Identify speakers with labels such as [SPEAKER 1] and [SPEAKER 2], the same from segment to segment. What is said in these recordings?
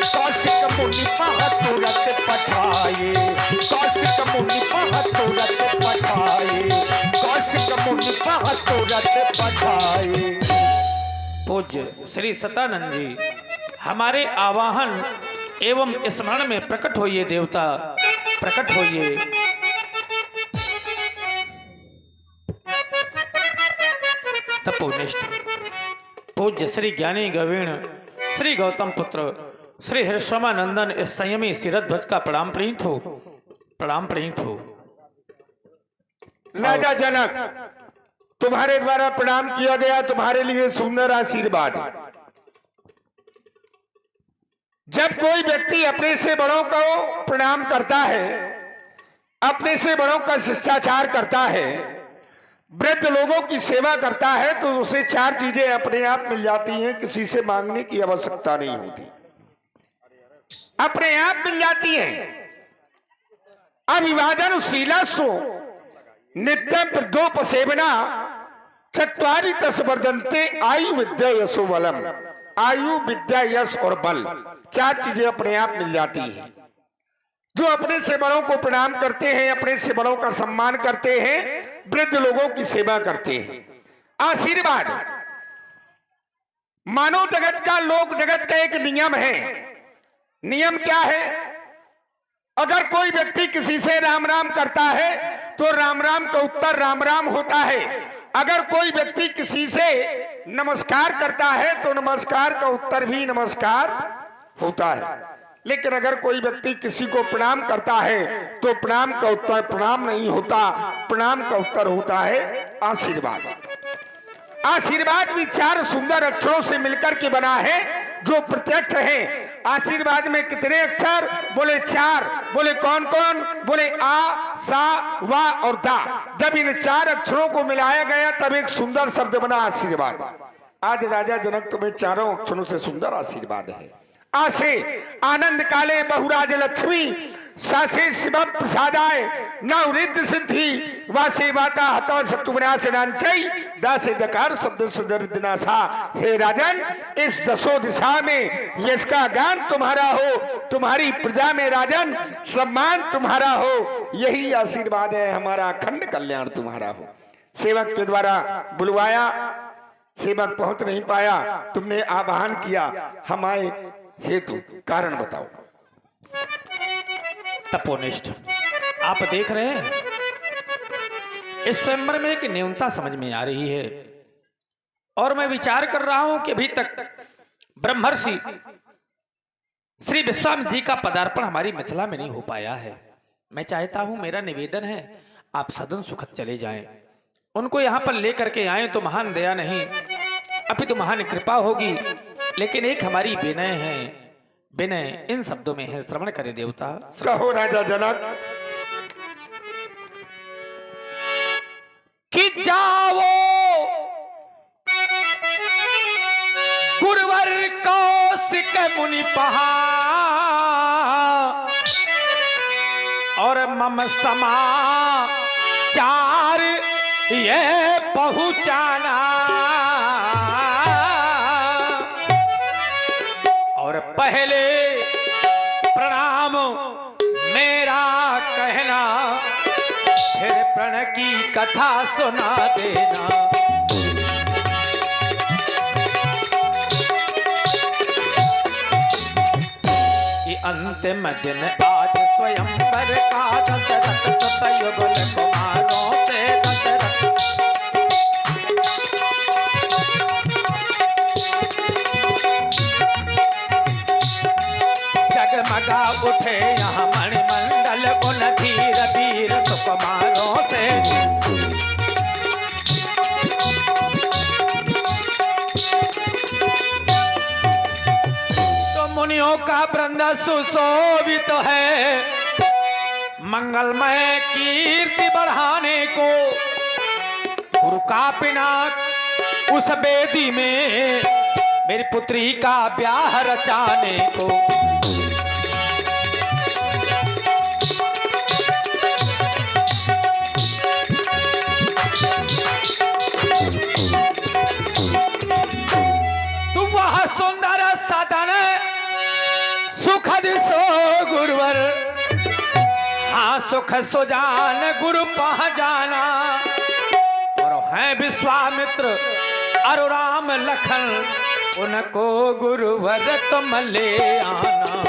[SPEAKER 1] कौशिक मुनि तुरंत पठाए, कौशिक मुनि तुरंत पठाए, कौशिक मुनि तुरंत पठाए। पूज्य श्री सतानंद जी, हमारे आवाहन एवं स्मरण में प्रकट होइए देवता, प्रकट होइए। तपोनिष्ठ पूज्य श्री ज्ञानी गवीण श्री गौतम पुत्र श्री हर्षमानंदन इस संयमी सिरध्वज का प्रणाम प्रीत हो, प्रणाम प्रीत हो।
[SPEAKER 2] राजा जनक, तुम्हारे द्वारा प्रणाम किया गया, तुम्हारे लिए सुंदर आशीर्वाद। जब कोई व्यक्ति अपने से बड़ों को प्रणाम करता है, अपने से बड़ों का शिष्टाचार करता है, वृद्ध लोगों की सेवा करता है, तो उसे चार चीजें अपने आप मिल जाती हैं, किसी से मांगने की आवश्यकता नहीं होती, अपने आप मिल जाती हैं। अभिवादन शीलस्व नित्यं वृद्धोपसेवना चत्वारि तस् वर्धन्ते आयु विद्या यशो बलम। आयु विद्या यश और बल, चार चीजें अपने आप मिल जाती हैं। जो अपने से बड़ों को प्रणाम करते हैं, अपने से बड़ों का सम्मान करते हैं, वृद्ध लोगों की सेवा करते हैं। आशीर्वाद मानव जगत का, लोक जगत का एक नियम है। नियम क्या है? अगर कोई व्यक्ति किसी से राम राम करता है तो राम राम का उत्तर राम राम होता है। अगर कोई व्यक्ति किसी से नमस्कार करता है तो नमस्कार का उत्तर भी नमस्कार होता है। लेकिन अगर कोई व्यक्ति किसी को प्रणाम करता है तो प्रणाम का उत्तर प्रणाम नहीं होता, प्रणाम का उत्तर होता है आशीर्वाद। आशीर्वाद भी चार सुंदर अक्षरों से मिलकर के बना है जो प्रत्यक्ष है। आशीर्वाद में कितने अक्षर? बोले चार। बोले कौन कौन? बोले आ, सा, वा और दा। जब इन चार अक्षरों को मिलाया गया तब एक सुंदर शब्द बना आशीर्वाद। आज राजा जनक तुम्हें चारों अक्षरों से सुंदर आशीर्वाद है। आसे आनंद काले बहुराज लक्ष्मी, सासे शिव प्रसादाय नवृद्ध सिद्धि, वासे वाता हतो शत्रुविनाश नांचई, दासे दकार शब्द सदर्दनासा। हे राजन, इस दसों दिशा में यश का ज्ञान तुम्हारा हो, तुम्हारी प्रजा में राजन सम्मान तुम्हारा हो, यही आशीर्वाद है हमारा, अखंड कल्याण तुम्हारा हो। सेवक के द्वारा बुलवाया, सेवक पहुंच नहीं पाया, तुमने आह्वान किया, हम आए हेतु कारण बताओ।
[SPEAKER 1] तपोनिष्ठ, आप देख रहे हैं इस स्वयंवर में एक न्यूनता समझ में आ रही है और मैं विचार कर रहा हूं कि अभी तक ब्रह्मर्षि श्री विश्वामित्र जी का पदार्पण हमारी मिथिला में नहीं हो पाया है। मैं चाहता हूं, मेरा निवेदन है, आप सदन सुखद चले जाएं, उनको यहां पर लेकर के आए तो महान दया नहीं अभी तो महान कृपा होगी। लेकिन एक हमारी विनय है, विनय इन शब्दों में है, श्रवण करे देवता।
[SPEAKER 2] कहो राजा जनक।
[SPEAKER 1] कि जाओ गुरुवर कौशिक मुनि पहाड़ और मम समाचार ये पहुंचाना, और पहले प्रणाम मेरा कहना, फिर प्रण की कथा सुना देना। ये अंतिम दिन आज स्वयंवर का, दशरथ सतयुगल कुमारों से दशरथ। जगमगा उठे यहाँ मणिमंडल, उन धीर धीर सुकुमारों से। तो मुनियों का वृंद सुशोभित है, मंगलमय कीर्ति बढ़ाने को, गुरु का पिनाक उस बेदी में मेरी पुत्री का ब्याह रचाने को। सुंदर सदन सुखद सो गुरुवर, हाँ सुख सुजान गुरु पह जाना। और हैं विश्वामित्र अरु राम लखन, उनको गुरुवर तुम ले आना।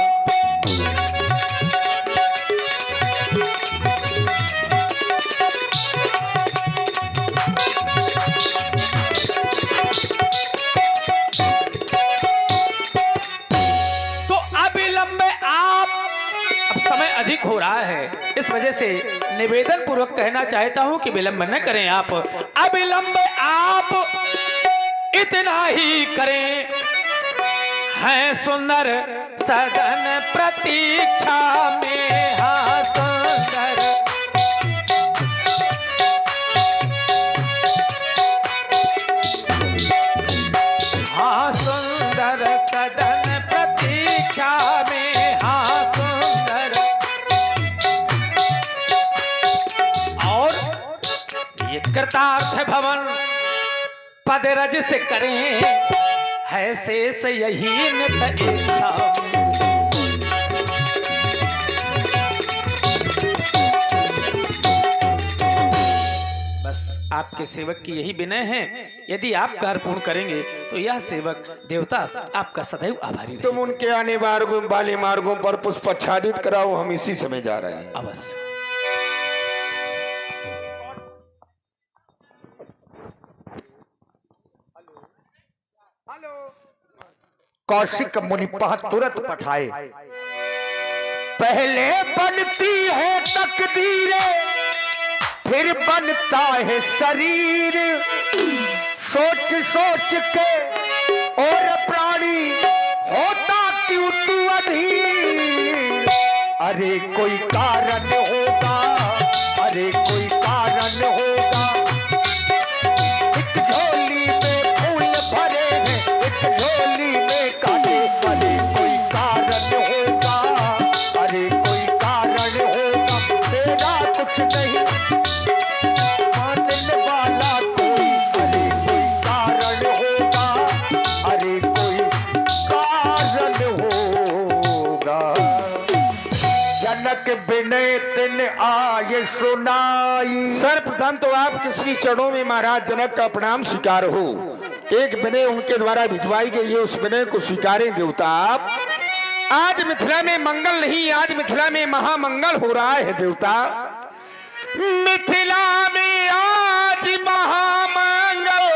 [SPEAKER 1] समय अधिक हो रहा है, इस वजह से निवेदन पूर्वक कहना चाहता हूं कि विलंब न करें आप, अविलंब आप इतना ही करें। है सुंदर सदन प्रतीक्षा में, हाँ सुंदर हाँ सुंदर सदन प्रतीक्षा में, हाँ सुंदर। ये कृतार्थ भवन पद रज से करें, है शेष यही नित इच्छा। बस आपके सेवक की यही विनय है, यदि आप कार्य पूर्ण करेंगे तो यह सेवक देवता आपका सदैव आभारी रहेगा।
[SPEAKER 2] तुम उनके आने वाले मार्गों पर पुष्पाच्छादित कराओ, हम इसी समय जा रहे हैं।
[SPEAKER 1] अवश्य।
[SPEAKER 3] कौशिक मुनि पह तुरंत पठाए,
[SPEAKER 2] पहले बनती है तकदीरें, फिर बनता है शरीर। सोच सोच के और प्राणी होता क्यों तू अधीर। अरे कोई कारण होगा, अरे कोई कारण होगा। एक झोली में फूल भरे हैं, एक झोली में काटे। अरे कोई कारण होगा, अरे कोई कारण होगा। तेरा कुछ नहीं मानने वाला कोई, अरे कोई कारण होगा, अरे कोई कारण होगा। जनक विनय तिन आये सुनाई। सर्वप्रथम तो आपके श्री चरणों में महाराज जनक का प्रणाम स्वीकार हो। एक विनय उनके द्वारा भिजवाई गई है, उस विनय को स्वीकारें देवता आप। आज मिथिला में मंगल नहीं, आज मिथिला में महामंगल हो रहा है देवता। मिथिला में आज महामंगल,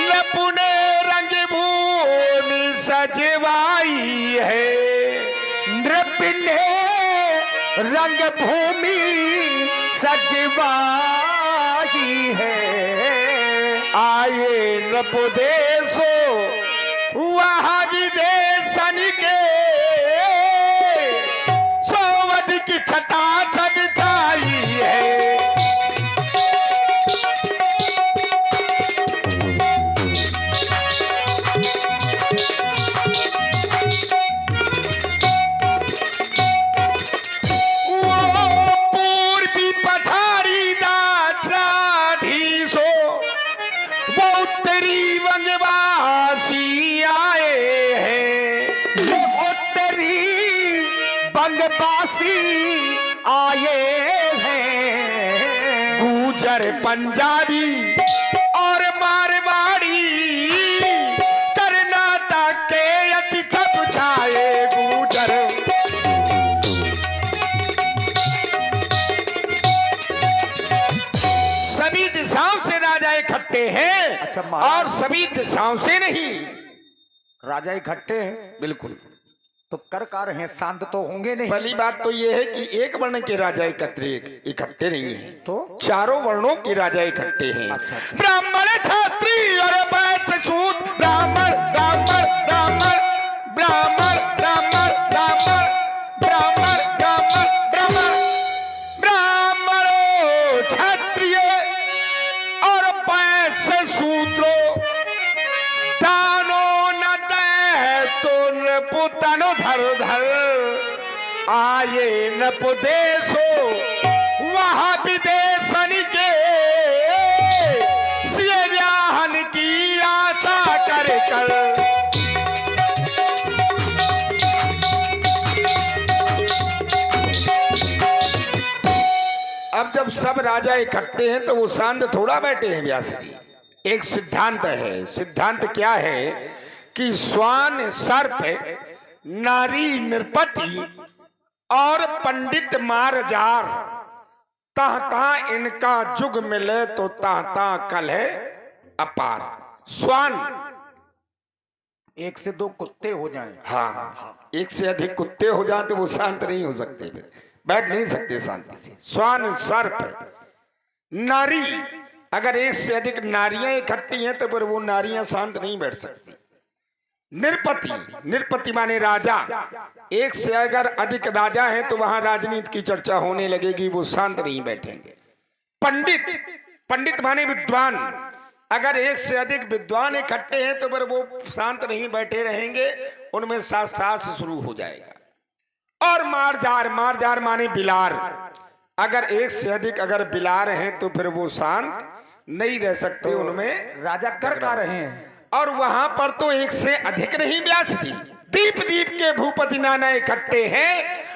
[SPEAKER 2] न पुणे रंग भूमि सजवाई है। नृप ने रंग भूमि सजवाई है। आए नृप देशो वहाँ विदेशन के, सोवद की छटा छट छाई है। पूर्वी पठारी दाधीशो, वो उत्तरी वंगवासी आए हैं। वो उत्तरी वंगवासी आए हैं। गुजर पंजाबी और मारवाड़ी, कर्नाटक के अति छप छाए गुजर। सभी दिशाओं से राजा इकट्ठे हैं।
[SPEAKER 3] अच्छा, महाराज।
[SPEAKER 2] और सभी दिशाओं से नहीं।
[SPEAKER 3] राजा इकट्ठे हैं,
[SPEAKER 2] बिल्कुल।
[SPEAKER 3] तो कर हैं, शांत तो होंगे नहीं।
[SPEAKER 2] पहली बात तो यह है कि एक वर्ण के राजा इकट्ठे नहीं है,
[SPEAKER 3] तो
[SPEAKER 2] चारों वर्णों के राजा इकट्ठे हैं।
[SPEAKER 3] अच्छा, अच्छा।
[SPEAKER 2] ब्राह्मण क्षत्रिय और वैश्य शूद्र, ब्राह्मण ब्राह्मण ब्राह्मण ब्राह्मण ब्राह्मण ब्राह्मण ब्राह्मण ब्राह्मण ब्राह्मण ब्राह्मणों क्षत्रिय और वैश्य शूद्रों, दानो न दे तो नृपुतनो धर धर। आये नपुदेशो वहाँ विदेशन के, सियराहन की जब सब राजा इकट्ठे हैं तो वो शांत थोड़ा बैठे हैं व्यास जी। एक सिद्धांत है। सिद्धांत क्या है कि स्वान सर्प, नारी नृपति और पंडित मारजार, तह तह इनका जुग मिले तो तह तह कल है अपार। स्वान,
[SPEAKER 3] एक से दो कुत्ते हो जाएं।
[SPEAKER 2] हाँ, एक से अधिक कुत्ते हो जाए तो वो शांत नहीं हो सकते, बैठ नहीं सकते शांति से। स्वान सर्प, नारी, अगर एक से अधिक नारियां इकट्ठी हैं तो फिर वो नारियां शांत नहीं बैठ सकती। नृपति, नृपति माने राजा, एक से अगर अधिक राजा हैं तो वहां राजनीति की चर्चा होने लगेगी, वो शांत नहीं बैठेंगे। पंडित, पंडित माने विद्वान, अगर एक से अधिक विद्वान इकट्ठे हैं तो फिर वो शांत नहीं बैठे रहेंगे, उनमें शास्त्रार्थ शुरू हो जाएगा। और मारजार, मारजार माने बिलार, अगर एक से अधिक अगर बिलार हैं तो फिर वो शांत नहीं रह सकते, उनमें
[SPEAKER 3] राजा कर का रहे हैं।
[SPEAKER 2] और वहां पर तो एक से अधिक नहीं व्यास जी, दीप दीप के भूपति नाना इकट्ठे हैं।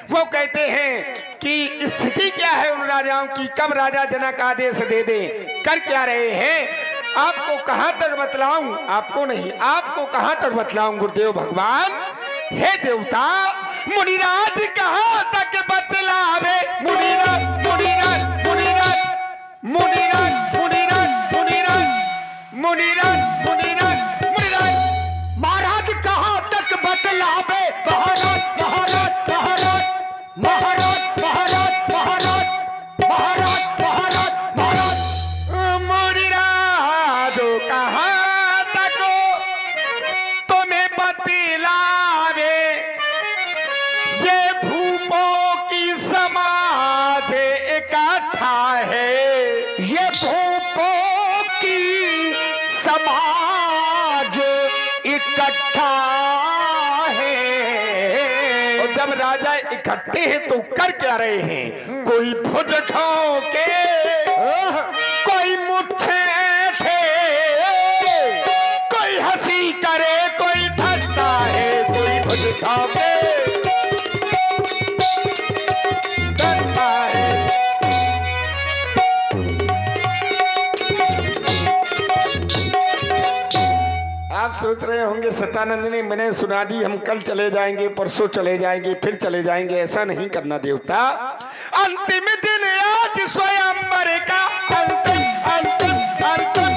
[SPEAKER 2] वो कहते हैं कि स्थिति क्या है उन राजाओं की, कब राजा जनक आदेश दे दे, कर क्या रहे हैं। आपको कहां तक बतलाऊं, आपको नहीं, आपको कहां तक बतलाऊं गुरुदेव भगवान। हे देवता, मुनिराज कहां तक बतलावे, मुनिराज मुनिराज मुनिराज मुनिराज मुनिराज मुनिराज मुनिराज मुनिराज मुनिराज,
[SPEAKER 3] महाराज कहां तक बतलावे, महाराज महाराज महाराज महाराज महाराज महाराज महाराज महाराज महाराज।
[SPEAKER 2] मुनिराज कहां तक तुम्हें बतलावे, ये भूपों की समाज इकट्ठा है,
[SPEAKER 3] ये भूपों की समाज इकट्ठा है।
[SPEAKER 2] और जब राजा इकट्ठे हैं तो कर क्या रहे हैं, कोई भुज ठोके, कोई मुच्छे थे, कोई हंसी करे, कोई ठगता है, कोई भुज ठोके डरता है। आप सोच रहे होंगे सतानंद ने मैंने सुना दी, हम कल चले जाएंगे, परसों चले जाएंगे, फिर चले जाएंगे। ऐसा नहीं करना देवता। अंतिम दिन आज स्वयंवर का, अंतिम अंतिम अंतिम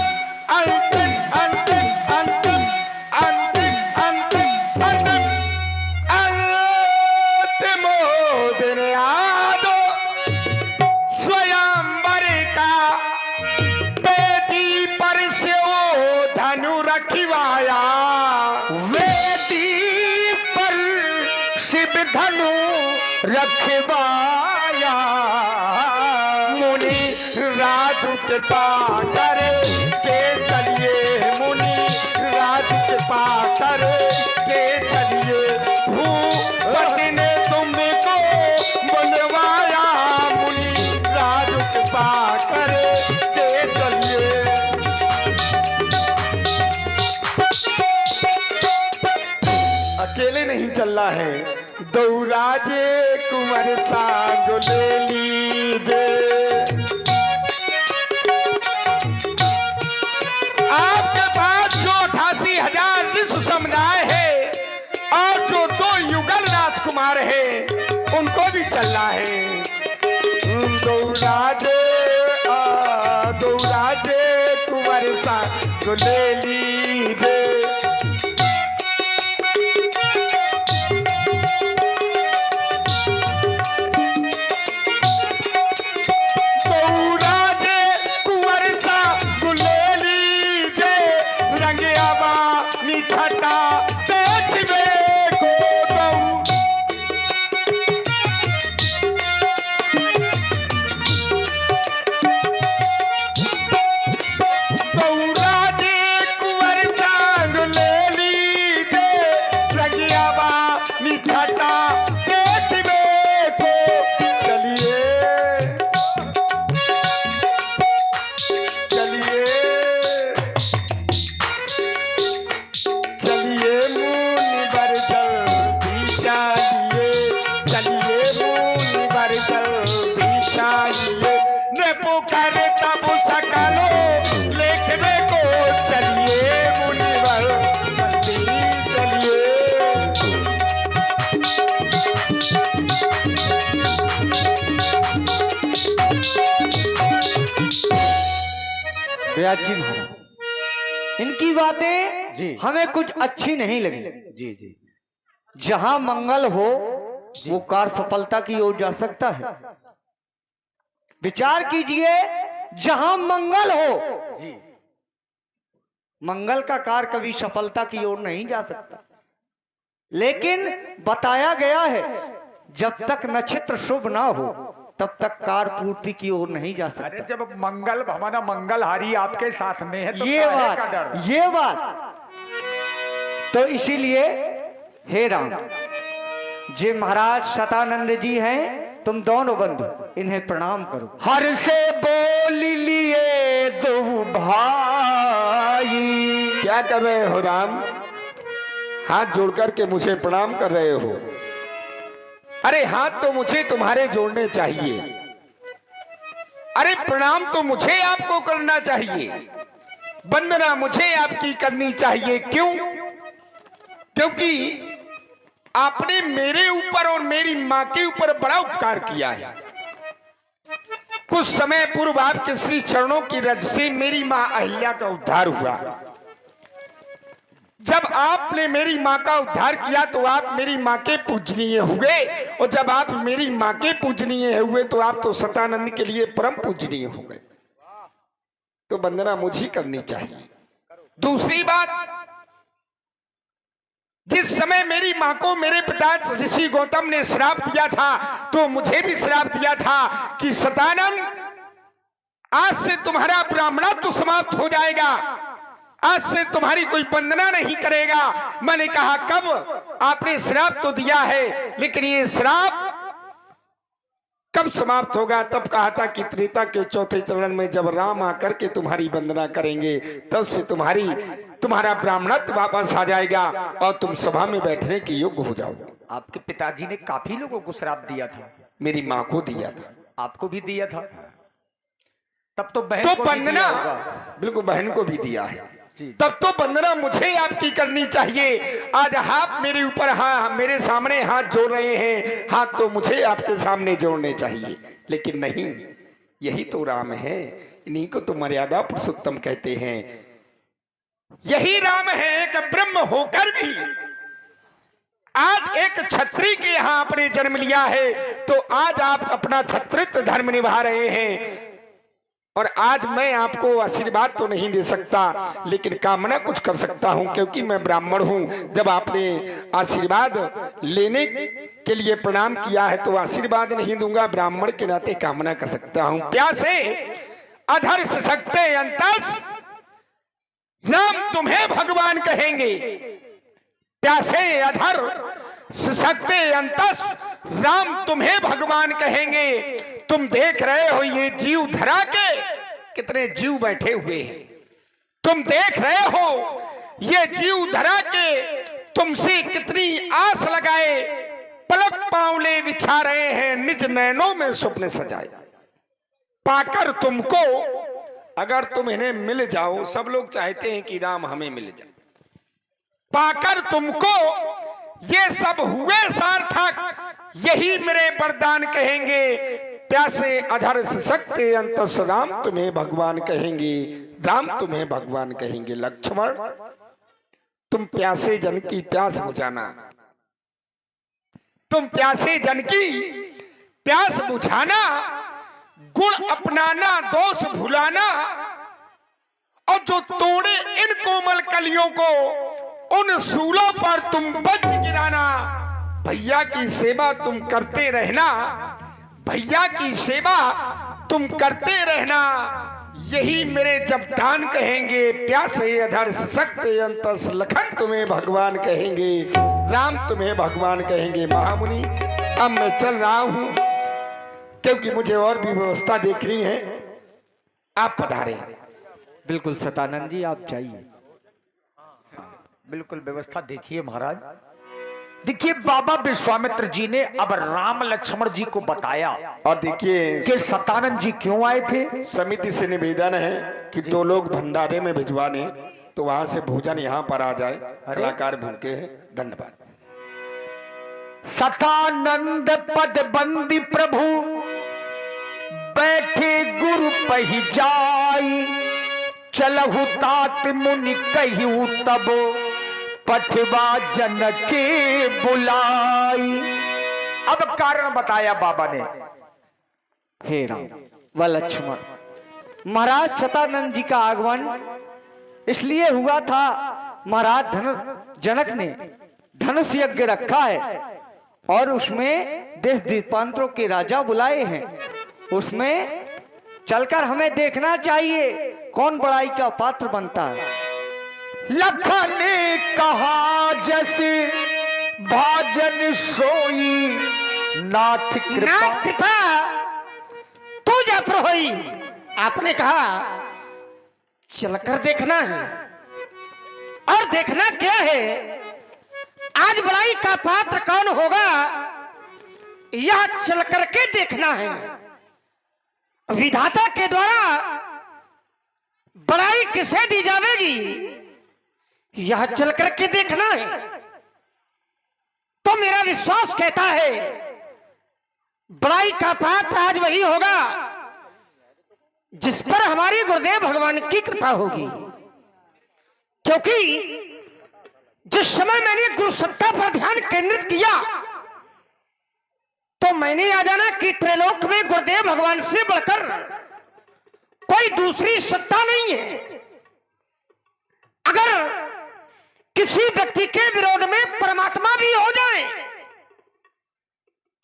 [SPEAKER 2] अंतिम अंतिम अंतिम अंतिम अंतिम अंतिम अंतिमो दिन आज स्वयंवर का, बेदी पर से ओ धनु रखवाया,
[SPEAKER 3] वेदी पर शिव धनु रखवाया।
[SPEAKER 2] मुनि राजू के पाकर के चलिए, मुनि राजू के पाकर के चलिए, भूपति ने तुमको बुलवाया, मुनि राजू के पाकर के चलिए। अकेले नहीं चलना है, दौराजे कुंवर सांग ले लीजे। आपके पास जो 88,000 ऋषि समुदाय है और जो 2 युगल राजकुमार है, उनको भी चलना है। दौराजे दौराजे कुंवर सांग ले लीजे।
[SPEAKER 4] जयाजी महाराज, इनकी बातें
[SPEAKER 3] जी।
[SPEAKER 4] हमें कुछ अच्छी नहीं लगी।
[SPEAKER 3] जी जी।
[SPEAKER 4] जहां मंगल हो वो कार्य सफलता की ओर जा सकता है। विचार कीजिए, जहां मंगल हो
[SPEAKER 3] जी।
[SPEAKER 4] मंगल का कार्य कभी सफलता की ओर नहीं जा सकता। लेकिन बताया गया है जब तक नक्षत्र शुभ ना हो तब तक कार्य पूर्ति की ओर नहीं जा
[SPEAKER 3] अरे
[SPEAKER 4] सकता।
[SPEAKER 3] जब मंगल हमारा मंगलहारी आपके साथ में है तो
[SPEAKER 4] ये
[SPEAKER 3] काहे का डर?
[SPEAKER 4] बात तो इसीलिए हे राम जी महाराज सतानंद जी हैं, तुम दोनों बंधु इन्हें प्रणाम करो।
[SPEAKER 2] हर से बोल लिए दो भाई। क्या कर रहे हो राम? हाथ जोड़ करके मुझे प्रणाम कर रहे हो? अरे हाथ तो मुझे तुम्हारे जोड़ने चाहिए। अरे प्रणाम तो मुझे आपको करना चाहिए, वंदना मुझे आपकी करनी चाहिए। क्यों? क्योंकि आपने मेरे ऊपर और मेरी मां के ऊपर बड़ा उपकार किया है। कुछ समय पूर्व आपके श्री चरणों की रज से मेरी मां अहिल्या का उद्धार हुआ। जब आपने मेरी मां का उद्धार किया तो आप मेरी मां के पूजनीय हुए, और जब आप मेरी मां के पूजनीय हुए तो आप तो सतानंद के लिए परम पूजनीय हो गए। तो वंदना मुझे करनी चाहिए। दूसरी बात, जिस समय मेरी मां को मेरे पिता ऋषि गौतम ने श्राप दिया था तो मुझे भी श्राप दिया था कि सतानंद आज से तुम्हारा ब्राह्मणत्व समाप्त हो जाएगा, आज से तुम्हारी कोई वंदना नहीं करेगा। मैंने कहा कब? आपने श्राप तो दिया है, लेकिन ये श्राप कब समाप्त होगा? तब कहा था कि त्रेता के चौथे चरण में जब राम आकर के तुम्हारी वंदना करेंगे तब से तुम्हारा ब्राह्मणत्व वापस आ जाएगा और तुम सभा में बैठने के योग्य हो जाओगे।
[SPEAKER 3] आपके पिताजी ने काफी लोगों को श्राप दिया था।
[SPEAKER 2] मेरी मां को दिया था,
[SPEAKER 3] आपको भी दिया था। तब तो बहन
[SPEAKER 2] तो
[SPEAKER 3] को भी
[SPEAKER 2] वंदना
[SPEAKER 3] दिया होगा।
[SPEAKER 2] बिल्कुल बहन को भी दिया है।
[SPEAKER 3] जी।
[SPEAKER 2] तब तो वंदना मुझे आपकी करनी चाहिए। आज आप मेरे ऊपर मेरे सामने हाथ जोड़ रहे हैं, हाथ तो मुझे आपके सामने जोड़ने चाहिए। लेकिन नहीं, यही तो राम है, इन्हीं को तो मर्यादा पुरुषोत्तम कहते हैं। यही राम है कि ब्रह्म होकर भी आज एक क्षत्रिय के यहां आपने जन्म लिया है, तो आज आप अपना क्षत्रित्व धर्म निभा रहे हैं। और आज मैं आपको आशीर्वाद तो नहीं दे सकता, लेकिन कामना कुछ कर सकता हूं, क्योंकि मैं ब्राह्मण हूं। जब आपने आशीर्वाद लेने के लिए प्रणाम किया है तो आशीर्वाद नहीं दूंगा, ब्राह्मण के नाते कामना कर सकता हूं। प्यासे अधर सशक्ते अंतस राम तुम्हें भगवान कहेंगे। प्यासे अधर सशक्ते अंतस राम तुम्हें भगवान कहेंगे। तुम देख रहे हो ये जीव धरा के कितने जीव बैठे हुए हैं। तुम देख रहे हो ये जीव धरा के तुमसे कितनी आस लगाए पलक पांवले बिछा रहे हैं, निज नैनों में स्वप्न सजाए। पाकर तुमको अगर तुम इन्हें मिल जाओ, सब लोग चाहते हैं कि राम हमें मिल जाए। पाकर तुमको ये सब हुए सार्थक, यही मेरे वरदान कहेंगे। प्यासे अधर सशक्ते अंतस राम तुम्हें भगवान कहेंगे, राम तुम्हें भगवान कहेंगे। लक्ष्मण तुम प्यासे जन की प्यास बुझाना, तुम प्यासे जन की प्यास बुझाना, गुण अपनाना दोष भुलाना, और जो तोड़े इन कोमल कलियों को उन सूलों पर तुम बच गिराना। भैया की सेवा तुम करते रहना, भैया की सेवा तुम करते रहना, यही मेरे जब दान कहेंगे। प्यासे अधर सशक्ते अंतस लखन तुम्हें भगवान कहेंगे, राम तुम्हें भगवान कहेंगे। महामुनि अब मैं चल रहा हूं, क्योंकि मुझे और भी व्यवस्था देखनी है। आप पधारे।
[SPEAKER 4] बिल्कुल सतानंद जी, आप जाइए।
[SPEAKER 3] बिल्कुल व्यवस्था देखिए महाराज। देखिए बाबा विश्वामित्र जी ने अब राम लक्ष्मण जी को बताया
[SPEAKER 2] और देखिए
[SPEAKER 3] कि सतानंद जी क्यों आए थे।
[SPEAKER 2] समिति से निवेदन है कि 2 लोग भंडारे में भिजवाने, तो वहां से भोजन यहाँ पर आ जाए। कलाकार भूखे हैं। धन्यवाद।
[SPEAKER 3] सतानंद पद बंदी प्रभु बैठे गुरु पही जाई, चलहु तात मुनि कहू तब पठवा जनक बुलाई। अब कारण बताया बाबा ने।
[SPEAKER 4] हे राम व लक्ष्मण, महाराज सतानंद जी का आगमन इसलिए हुआ था, महाराज जनक ने धनुष यज्ञ रखा है और उसमें देश देशांतरों के राजा बुलाए हैं। उसमें चलकर हमें देखना चाहिए कौन बड़ाई का पात्र बनता है।
[SPEAKER 3] लखन ने कहा जैसे भाजन सोई नाथ कृपा
[SPEAKER 2] तू जा प्रभोई। आपने कहा चलकर देखना है, और देखना क्या है? आज बड़ाई का पात्र कौन होगा यह चल करके देखना है। विधाता के द्वारा बड़ाई किसे दी जाएगी यह चल करके देखना है। तो मेरा विश्वास कहता है बड़ाई का पात्र आज वही होगा जिस पर हमारी गुरुदेव भगवान की कृपा होगी। क्योंकि जिस समय मैंने गुरु सत्ता पर ध्यान केंद्रित किया तो मैंने आ जाना कि त्रिलोक में गुरुदेव भगवान से बढ़कर कोई दूसरी सत्ता नहीं है। अगर किसी व्यक्ति के विरोध में परमात्मा भी हो जाए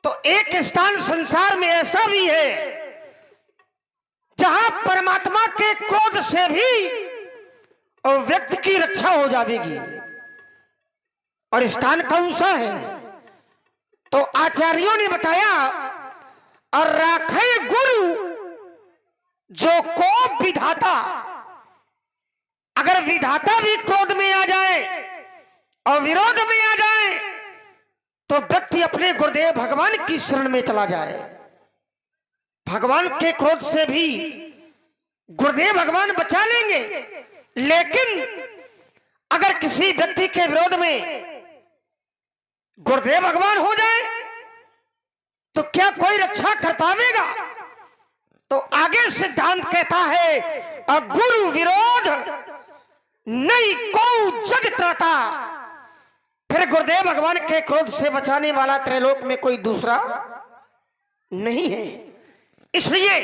[SPEAKER 2] तो एक स्थान संसार में ऐसा भी है जहां परमात्मा के क्रोध से भी व्यक्ति की रक्षा हो जाएगी। और स्थान कौन सा है? तो आचार्यों ने बताया, और राखे गुरु जो को विधाता। अगर विधाता भी क्रोध में आ जाए और विरोध में आ जाए तो व्यक्ति अपने गुरुदेव भगवान की शरण में चला जाए। भगवान के क्रोध से भी गुरुदेव भगवान बचा लेंगे। लेकिन अगर किसी व्यक्ति के विरोध में गुरुदेव भगवान हो जाए तो क्या कोई रक्षा कर पाएगा? तो आगे सिद्धांत कहता है गुरु विरोध नहीं को जग त्राता। फिर गुरुदेव भगवान के क्रोध से बचाने वाला त्रैलोक में कोई दूसरा नहीं है। इसलिए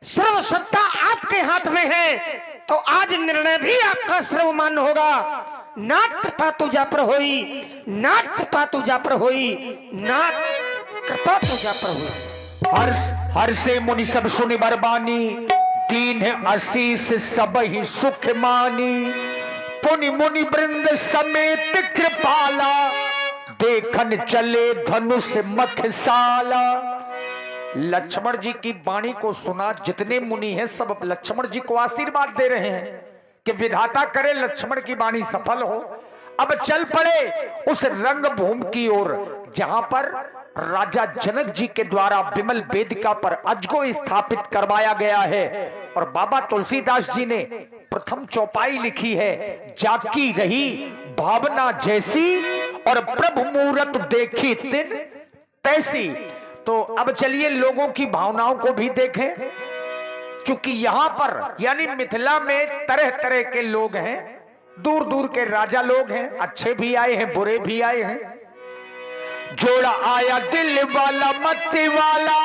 [SPEAKER 2] सर्व सत्ता आपके हाथ में है, तो आज निर्णय भी आपका सर्वमान्य होगा। नाथ कृपा तुझा पर होई, नाथ कृपा तुझा पर होई, नाथ कृपा तुझा पर होई।
[SPEAKER 3] हर से मुनि सब सुनि बरबानी, दीन है आशीष सब ही सुख मानी। पुनि मुनि वृंद समेत कृपाला, देखन चले धनुष मखसाला। लक्ष्मण जी की वाणी को सुना जितने मुनि हैं सब लक्ष्मण जी को आशीर्वाद दे रहे हैं कि विधाता करे लक्ष्मण की वाणी सफल हो। अब चल पड़े उस रंगभूमि की ओर जहां पर राजा जनक जी के द्वारा विमल वेदिका पर अजगो स्थापित करवाया गया है। और बाबा तुलसीदास जी ने प्रथम चौपाई लिखी है, जाकी रही भावना जैसी और प्रभु मूरत देखी तिन तैसी। तो अब चलिए लोगों की भावनाओं को भी देखें, क्योंकि यहां पर यानी मिथिला में तरह तरह के लोग हैं, दूर दूर के राजा लोग हैं, अच्छे भी आए हैं बुरे भी आए हैं। जोड़ा आया दिल वाला मत वाला,